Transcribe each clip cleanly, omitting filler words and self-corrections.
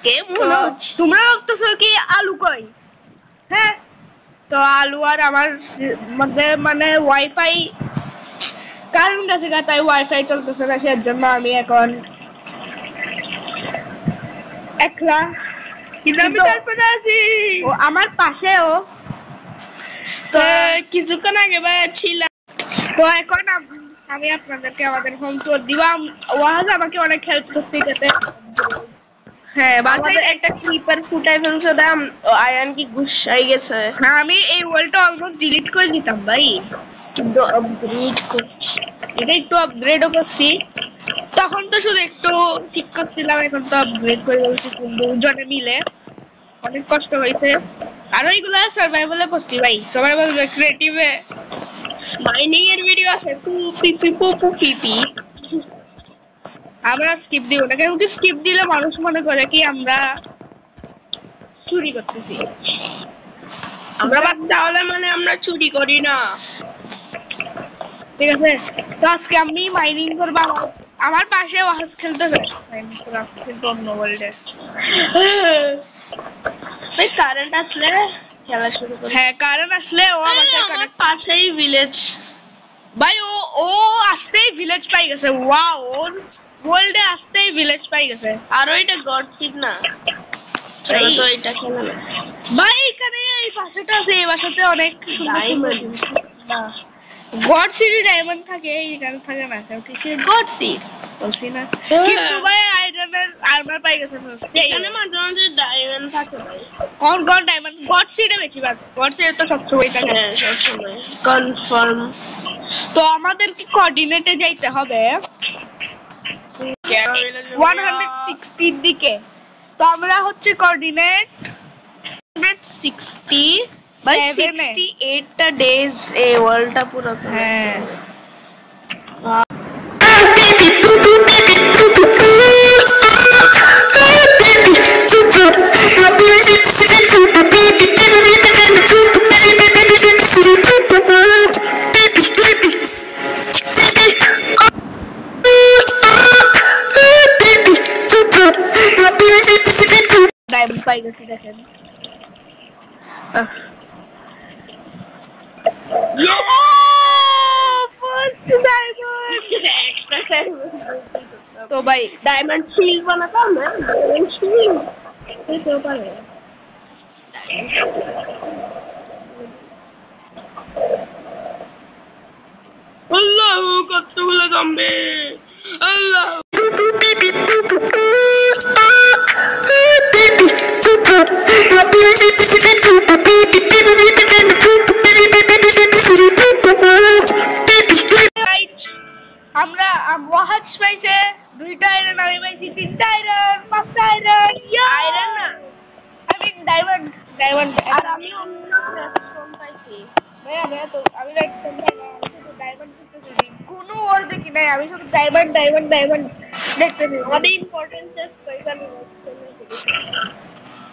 কে মনে হচ্ছে তোমরা ভাবতেছো কি আলু কই? হ্যাঁ, তো আলু আর আমার মধ্যে মানে ওয়াইফাই কারেন্ট গেছে গা, তাই ওয়াইফাই চলতেছে না, সের জন্য আমি এখন একলা। কিন্তু আমি তারপরে আছি। ও আমার পাশেও তো কিছুক্ষণ আগে ছিলাম। তো এখন আমি আপনাদেরকে আমাদের হোম টুর দিলাম। ওয়াজ আমাকে অনেক হেল্প করতে যেতে। হ্যাঁ, বাসায় একটা ক্লিপার ফুটাই ফেলছে দাম, আয়ান কি গুছাই গেছে। আমি এই ওয়ালটা অলমোস্ট ডিলিট করে দিতাম ভাই, কিন্তু আপগ্রেড করছি, এটা একটু আপগ্রেডও করছি। তখন তো শুধু একটু ঠিক করছিলাম, এখন তো আপগ্রেড করে বলছি দুজনে মিলে। অনেক কষ্ট হয়েছে, আর ওইগুলা সার্ভাইভালে করছি ভাই, সবাই বলবে ক্রিয়েটিভে। মাইনিং এর ভিডিও আছে, পিপি পপু পিপি। আমরা স্কিপ দিব না, কারণ স্কিপ দিলে মানুষ মনে করে কি আমরা চুরি করতেছি। আমরা বাচ্চা হলে মানে আমরা চুরি করি না, ঠিক আছে? তো আজকে আমি মাইনিং করবো, আমার পাশে ওয়াজ খেলতেছে, কিন্তু অন্য ওয়ার্ল্ডে। ওই কারেন্ট আসলে খেলা শুরু করি। হ্যাঁ, কারণ আসলে ও আমার পাশেই ভিলেজ ভাই, ও আসতেই ভিলেজ পাই গেছে। ওয়াও, ওর ওয়ার্ল্ডে আসতেই ভিলেজ পাই গেছে। আর ওইটা গড সিড না, চলো তো এটা খেলা না ভাই। এখানে এই বাসাটা আছে, এই বাসাতে অনেক ডায়মন্ড। গড সিডি ডায়মন্ড থাকে, এখানে থাকে না। কিসের গড সিড বলছি না, কিন্তু ভাই আয়রনের আর্মার পাই গেছে। এখানে মাঝে মাঝে ডায়মন্ড থাকে ভাই। কোন গড ডায়মন্ড? গড সিডে বেশিরভাগ, গড সিডে তো সবসময় থাকে। হ্যাঁ, সবসময় কনফার্ম। তো আমাদেরকে কোঅর্ডিনেটে যাইতে হবে 160 দিকে। তো আমরা হচ্ছে কোঅর্ডিনেট 160 বাই 68 টা ডেজ এই ওয়ার্ল্ডটা পুরো। হ্যাঁ, ডায়মন্ড পাই গেছি দেখেন। তো ভাই ডায়মন্ড শিল্ড বানাতাম না, ডায়মন্ড শিল্ড হইতেও পারে। আল্লাহ, কতগুলো জম্বি! আল্লাহ, আমরা ওয়াহাজ পাইছে 2টা আয়রন, আমি পাইছি 3টা আয়রন, 5টা আয়রন। আয়রন না, আমি ডায়মন্ড আর আমি অন্য প্ল্যাটফর্ম পাইছি। ভাইয়া তো আমি ডায়মন্ড দেখতেছি, কোনো ওর দেখি নাই, আমি শুধু ডায়মন্ড দেখতেছি। আমাদের ইম্পর্টেন্ট চেস্ট পাইছি।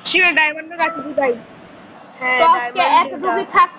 সেটা ডায়মন্ড রাখি ভাই। হ্যাঁ, তো আজকে এতটুকুই থাক।